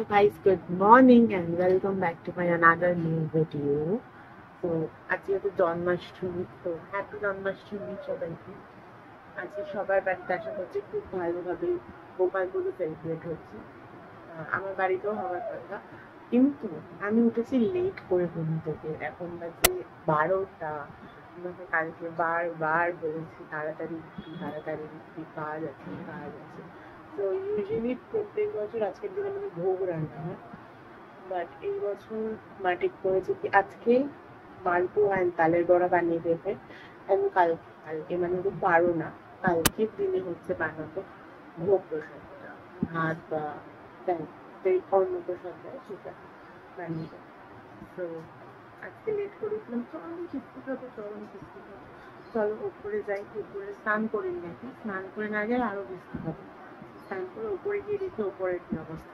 Hello guys, good morning and welcome back to my another new video. So আজকে তো জন্মাষ্টমী, তো happy Janmashtami সবাইকে। আজকে সবার বাড়িতে আশা করছি খুব ভালোভাবে গোপালগুলো সেলিব্রেট হচ্ছে। আমার বাড়িতেও হওয়ার কথা, কিন্তু আমি উঠেছি লেট করে ঘুম থেকে। এখন বাজে 12টা। আমাকে কালকে বারবার বলেছি তাড়াতাড়ি উঠবি, তাড়াতাড়ি উঠবি, কাজ আছে কাজ আছে। তো ইউজুয়ালি প্রত্যেক বছর আজকের দিনে মানে ভোগ রান্না হয়, বাট এই বছর মা ঠিক করেছে কি আজকে মালপোয়া অ্যান্ড তালের বড়া বানিয়ে দেবে। আমি কালকে মানে তো পারো না, কালকের দিনে হচ্ছে বানাবো ভোগ প্রসাদটা, ভাত বা অন্য প্রসাদ দেয় সেটা বানিয়ে দেয়। তো আজকে লেট করেছিলাম, চলো বিস্কুট হবে, চলো উপরে যাই। উপরে স্নান করে নাকি স্নান করে না যাই আরো বিস্কুট হবে। স্নান করে উপরে গিয়ে দেখি উপরের কি অবস্থা।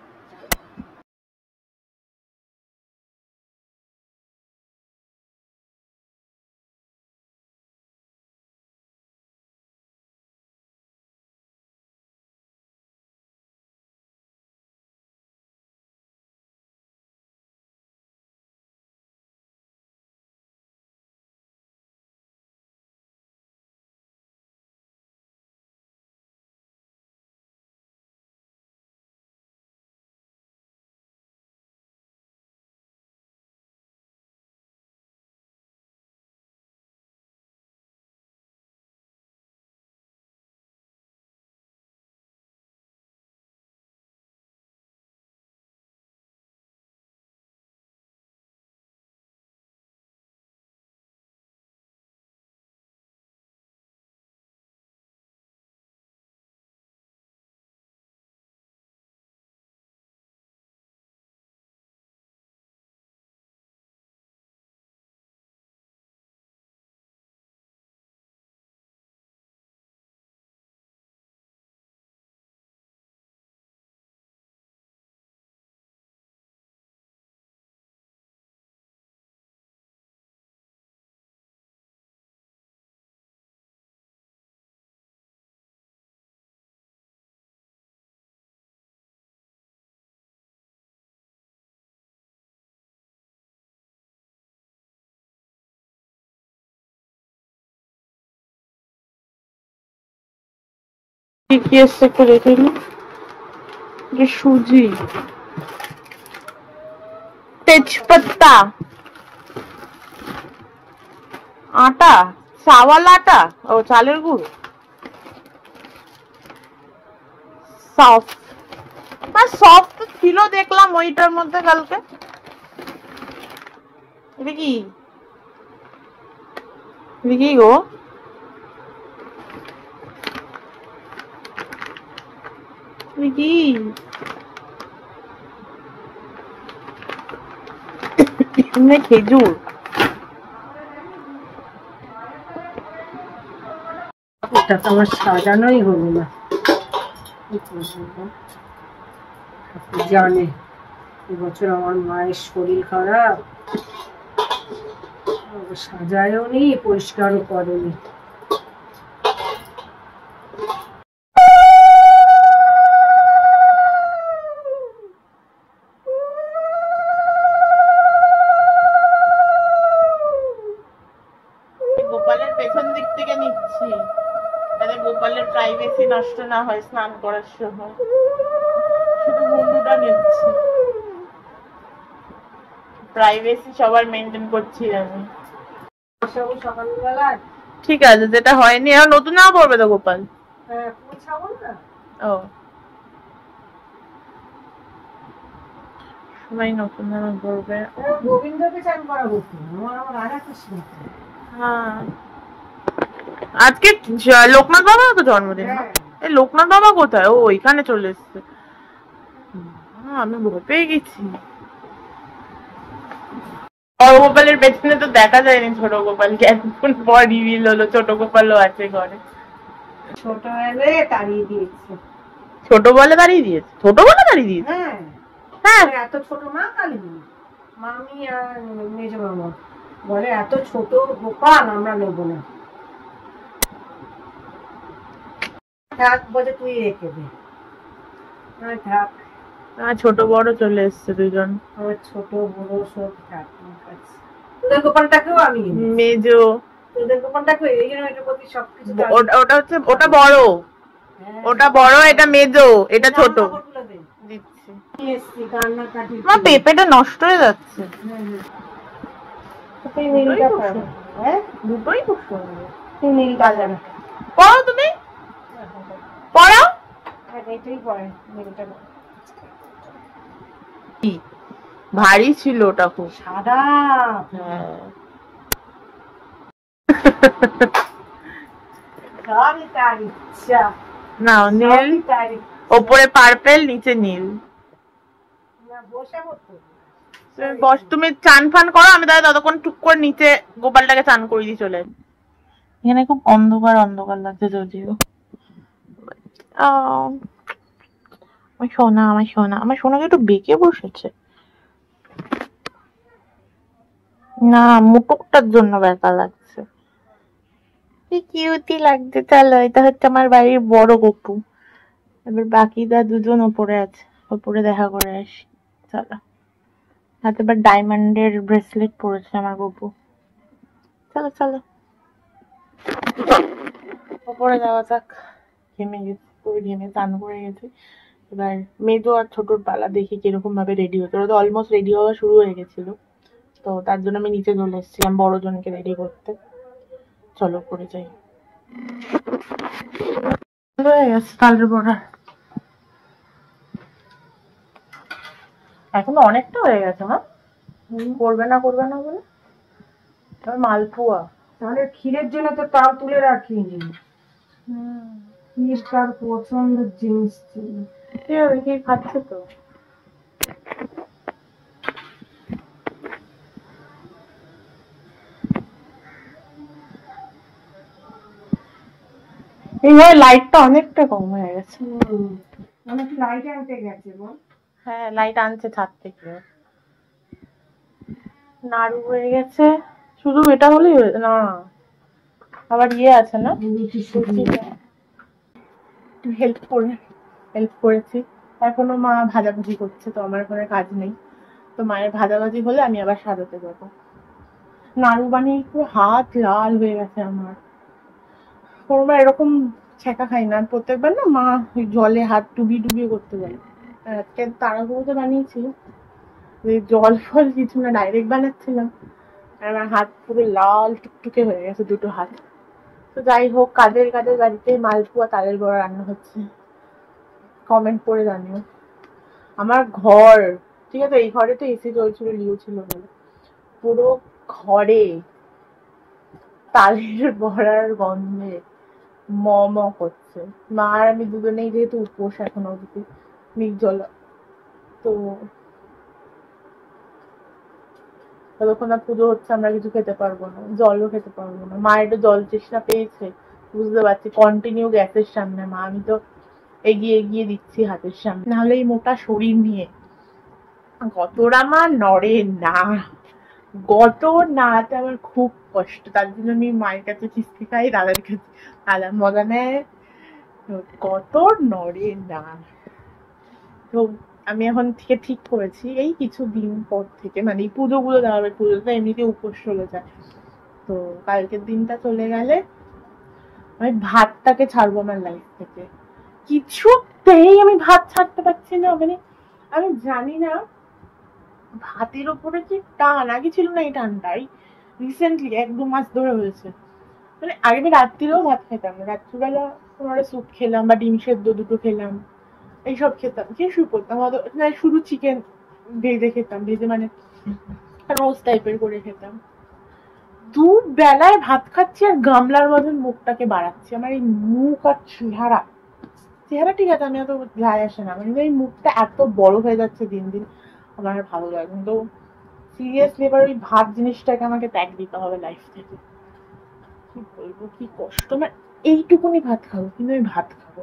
কি এসছে একটু দেখে নি, সুজি, তেজপাতা, আটা, চাওয়াল আটা, ও চালের গুঁড়ো, সফট সফট ছিল দেখলাম ওইটার মধ্যে কালকে। এটা কি গো? কি খেজুর? এটা তো আমার সাজানোই হলো না। আপনি জানে এবছর আমার মায়ের শরীর খারাপ, সাজায়ও নি পরিষ্কারও করেনি। গোপালের পেছন দিক থেকে নিচ্ছি যাতে গোপালের প্রাইভেসি নষ্ট না হয় স্নান করার সময়। শুধু মুন্ডুটা নিচ্ছি, প্রাইভেসি সবার মেনটেন করছি আমি। সকালবেলা ঠিক আছে, যেটা হয়নি আর নতুন না পড়বে তো গোপাল। ও সবাই নতুন জামা পড়বে। গোবিন্দকে চান করাবো, আমার রাজা কৃষ্ণ। হ্যাঁ, আজকে লোকনাথ বাবার তো জন্মদিন। এই লোকনাথ বাবা কোথায়? ও এখানে চলে এসছে। আমি ভয় পেয়ে গেছি। বড় গোপালের পেছনে তো দেখা যায়নি ছোট গোপালকে, এতক্ষণ পর রিভিল হলো ছোট গোপালও আছে ঘরে। ছোট এলে তাড়িয়ে দিয়েছে। ছোট বলে তাড়িয়ে দিয়েছে? ছোট বলে তাড়িয়ে দিয়েছে? হ্যাঁ, এত ছোট না কালী মামি আর মেজ মামা বলে এত ছোট গোপাল আমরা নেবো না। থাক বলে তুই রেখে দে। থাক ছোট বড় চলে এসছে দুজন। আমার ছোট বড় সব তোদের গোপালটাকেও আমি মেজো তোদের গোপালটাকে এই জন্য এটার প্রতি সবকিছু ওটা হচ্ছে ওটা বড়, ওটা বড়, এটা মেজো, এটা ছোট। দিচ্ছি। মা পেঁপেটা নষ্ট হয়ে যাচ্ছে। দুটোই খুব সুন্দর। নীল কালার পড়ো তুমি, পড়ো। এটাই পরে নীলটা ভারী ছিল ওটা, খুব সাদা। হ্যাঁ না, নীল ওপরে পার্পেল, নিচে নীল। বস, তুমি চান ফান করো, আমি তাহলে ততক্ষণ টুক করে নিচে গোপালটাকে চান করে দিয়ে চলে। এখানে খুব অন্ধকার অন্ধকার লাগছে যদিও। আমার সোনা, আমার সোনা, আমার সোনাকে একটু বেঁকে বসেছে না, মুটুকটার জন্য বেঁকা লাগছে। কি কিউটি লাগছে। চলো, এটা হচ্ছে আমার বাড়ির বড় গপু। এবার বাকিরা দুজন ওপরে আছে, ওপরে দেখা করে আসি। চলো, হাতে এবার ডায়মন্ডের ব্রেসলেট পরেছে আমার গপু। চলো চলো ওপরে যাওয়া যাক। ঘেমে গেছি, পুরো ঘেমে চান করে গেছি। এবার মেজো আর ছোটর পালা, দেখি কিরকম ভাবে রেডি হতো। ওরা তো অলমোস্ট রেডি হওয়া শুরু হয়ে গেছিল, তো তার জন্য আমি নিচে চলে এসেছিলাম বড় জনকে রেডি করতে। চলো করে যাই। হয়ে গেছে তালের বড়া, এখনো অনেকটা হয়ে গেছে। মা করবে না করবে না বলে মালপোয়া। তাহলে ক্ষীরের জন্য তো তাল তুলে রাখিনি। ক্ষীর তার পছন্দের জিনিস ছিল। দেখি খাচ্ছে তো। এইভাবে লাইটটা অনেকটা কম হয়ে গেছে। অনেক লাইট আনতে গেছে বল। হ্যাঁ, লাইট আনছে ছাদ থেকে। নাড়ু হয়ে গেছে, শুধু এটা হলেই না, আবার ইয়ে আছে না, হেল্প করেছি। এখনো মা ভাজাভাজি করছে, তো আমার ওখানে কাজ নেই। তো মায়ের ভাজাভাজি হলে আমি আবার সাজাতে যাবো। নাড়ু বানিয়ে পুরো হাত লাল হয়ে গেছে আমার। কোনোবার এরকম ছ্যাঁকা খাই না, প্রত্যেকবার না মা জলে হাত ডুবিয়ে ডুবিয়ে করতে বলে। আজকে তাড়াহুড়োতে বানিয়েছি, জল ফল কিছু না, ডাইরেক্ট বানাচ্ছিলাম। আর আমার হাত পুরো লাল টুকটুকে হয়ে গেছে, দুটো হাত। তো যাই হোক, কাদের কাদের বাড়িতে মালপোয়া তালের বড়া রান্না হচ্ছে কমেন্ট করে জানিও। আমার ঘর, ঠিক আছে, এই ঘরে তো এসি চলছিল, লিও ছিল বলে, পুরো ঘরে তালের বড়ার গন্ধে ম ম করছে। মা আর আমি দুজনেই যেহেতু উপোস এখনো অবধি নির্জলা, তো যতক্ষণ না পুজো হচ্ছে আমরা কিছু খেতে পারবো না, জলও খেতে পারবো না। মা একটু জল তৃষ্ণা পেয়েছে, বুঝতে পারছি, কন্টিনিউ গ্যাসের সামনে মা, আমি তো এগিয়ে এগিয়ে দিচ্ছি হাতের সামনে, নাহলে এই মোটা শরীর নিয়ে গতরা মা নড়ে না, গত নাতে আমার খুব কষ্ট। তার জন্য আমি মায়ের কাছে খিস্তি খাই, দাদার কাছে, দাদা মজা নেয়, কত নড়ে না। তো আমি এখন থেকে ঠিক করেছি, এই কিছুদিন পর থেকে, মানে এই পুজোগুলো দেওয়া হবে, পুজোটা এমনিতে উপোস চলে যায়, তো কালকের দিনটা চলে গেলে আমি ভাতটাকে ছাড়বো আমার লাইফ থেকে। কিছুতেই আমি ভাত ছাড়তে পারছি না, মানে আমি জানি না ভাতের ওপরে কি টান, আগে ছিল না এই টানটাই, রিসেন্টলি 1-2 মাস ধরে হয়েছে। মানে আগে আমি রাত্রিরেও ভাত খেতাম না, রাত্রিবেলা কোনো একটা স্যুপ খেলাম বা ডিম সেদ্ধ দুটো খেলাম, এইসব খেতাম, খেয়ে শুয়ে পড়তাম। শুধু চিকেন ভেজে খেতাম, ভেজে মানে রোস্ট টাইপের করে খেতাম। দুবেলায় ভাত খাচ্ছি আর গামলার মতন মুখটাকে বাড়াচ্ছি। আমার এই মুখ আর চেহারা, চেহারা ঠিক আছে, আমি অত যায় আসে না, মানে এই মুখটা এত বড় হয়ে যাচ্ছে দিন দিন, আমার আর ভালো লাগে না। তো সিরিয়াসলি এবার ওই ভাত জিনিসটাকে আমাকে ত্যাগ দিতে হবে লাইফ থেকে। কি বলবো, কি কষ্ট, আমার এইটুকুনি ভাত খাবো, কিন্তু আমি ভাত খাবো।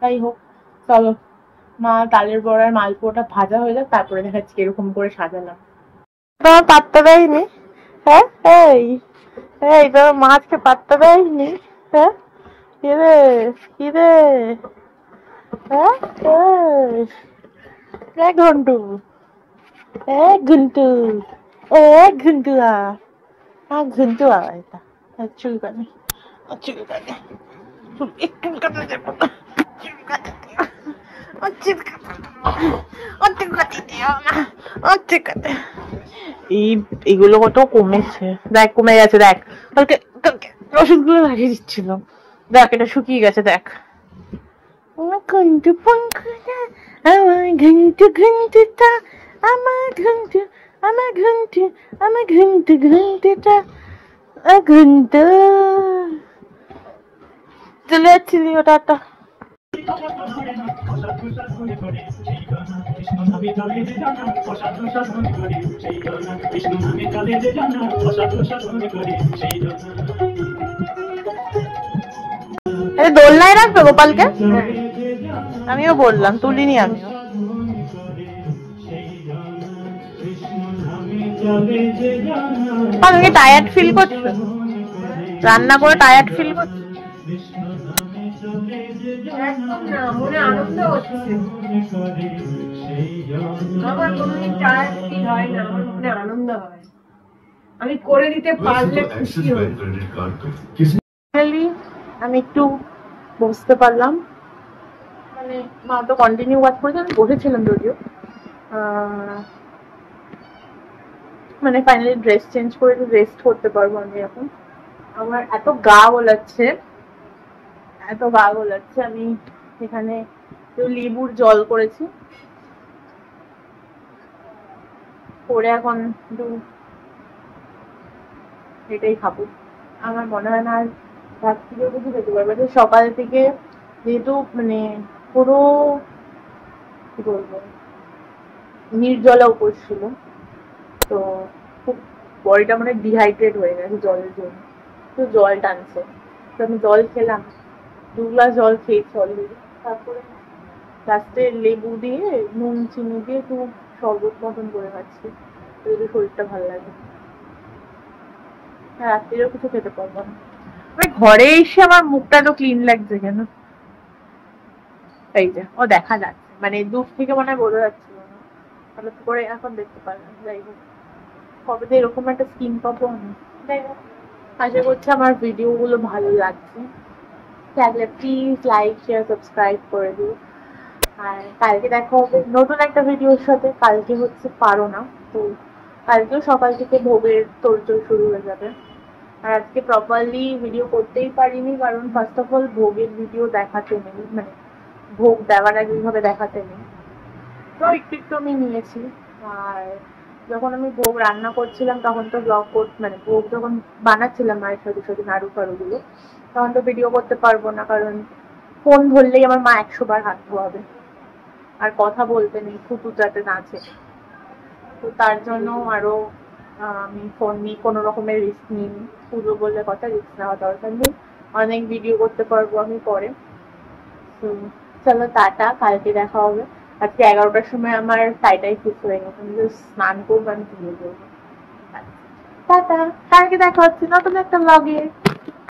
তাই হোক, চলো মা তালের বড়ার মালপোয়াটা ভাজা হয়ে যাক, তারপরে দেখাচ্ছি এরকম করে সাজালাম। তোমার পাত্তা দেয়নি, হ্যাঁ, এই এই তোমার মাছকে পাত্তা দেয়নি, হ্যাঁ, কিরে কিরে, ঘন্টু ঘন্টু ঘন্টু ঘন্টু এটা চুল কানে চুল কানে একটু কানে যাবো এগুলো কত কমেছে, দেখ কমে গেছে, দেখ কালকে ওষুধগুলো লাগিয়ে দিচ্ছিল, দেখ এটা শুকিয়ে গেছে, দেখ আমার ঘন্টু পঙ্কুটা, আমার ঘন্টু ঘন্টুটা, আমার ঘন্টু আমার ঘন্টু আমার ঘন্টু ঘন্টুটা ঘন্টু চলে যাচ্ছিলি ওটা দোলনায় রাখবে গোপালকে, আমিও বললাম তুলিনি আমিও। তুমি টায়ার্ড ফিল করছো, রান্না করে টায়ার্ড ফিল করছো? একদম না, মনে আনন্দ হচ্ছে। আমার কোনোদিন টায়ার্ড ফিল হয় না, আমার মনে আনন্দ হয়, আমি করে দিতে পারলে খুশি হই। আমি একটু বসতে পারলাম, মানে মা তো কন্টিনিউ ওয়াচ করেছে, আমি বসেছিলাম যদিও, মানে ফাইনালি ড্রেস চেঞ্জ করে রেস্ট করতে পারবো আমি এখন। আমার এত গা গোলাচ্ছে, আমি এখানে লেবুর জল করেছি, করে এখন একটু এটাই খাবো। আমার মনে হয় না আর রাত থেকে কিছু খেতে পারবো, সকাল থেকে যেহেতু মানে পুরো কি বলবো নির্জলা উপোস ছিল, তো খুব বডিটা মানে ডিহাইড্রেট হয়ে গেছে জলের জন্য, তো জল টানছে, তো আমি জল খেলাম, 2 গ্লাস জল খেয়েছি অলরেডি, তারপরে লাস্টে লেবু দিয়ে নুন চিনি দিয়ে একটু শরবত মতন করে খাচ্ছি, যদি শরীরটা ভালো লাগে। রাত্রিরেও কিছু খেতে পারবো না, মানে ঘরে এসে আমার মুখটা তো ক্লিন লাগছে কেন, এই যে ও দেখা যাচ্ছে, মানে দূর থেকে মনে হয় বোঝা যাচ্ছিল না, ভালো করে এখন দেখতে পারলাম। যাই হোক, কবে তো এরকম একটা স্কিন পাবো না। যাই হোক, আশা করছি আমার ভিডিও গুলো ভালো লাগছে, লাগলে প্লিজ লাইক শেয়ার সাবস্ক্রাইব করে দিও। আর কালকে দেখা হবে নতুন একটা ভিডিওর সাথে। কালকে হচ্ছে পারো না, তো কালকেও সকাল থেকে ভোগের তোড়জোড় শুরু হয়ে যাবে। আর আজকে প্রপারলি ভিডিও করতেই পারিনি, কারণ ফার্স্ট অফ অল ভোগের ভিডিও দেখাতে নেই, মানে ভোগ দেওয়ার আগে এইভাবে দেখাতে নেই, তো একটু আমি নিয়েছি। আর যখন আমি ভোগ রান্না করছিলাম তখন তো ব্লগ মানে ভোগ যখন বানাচ্ছিলাম মায়ের সাথে নাড়ু ফাড়ুগুলো, তখন তো ভিডিও করতে পারবো না, কারণ ফোন ধরলেই আমার মা 100 বার হাত ধোয়াবে, আর কথা বলতে নেই, ফুটু যাতে নাচে, তো তার জন্য আরো আমি ফোন নিয়ে কোনো রকমের রিস্ক নিইনি। পুজো বলে কথা, রিস্ক নেওয়া দরকার নেই, অনেক ভিডিও করতে পারবো আমি পরে। তো চলো টাটা, কালকে দেখা হবে। আজকে 11টার সময় আমার টাইটাই ফিক্স হয়ে গেছে, আমি স্নান করবো, আমি তুলে দেবো। টাটা, কালকে দেখা হচ্ছে নতুন একটা ব্লগে।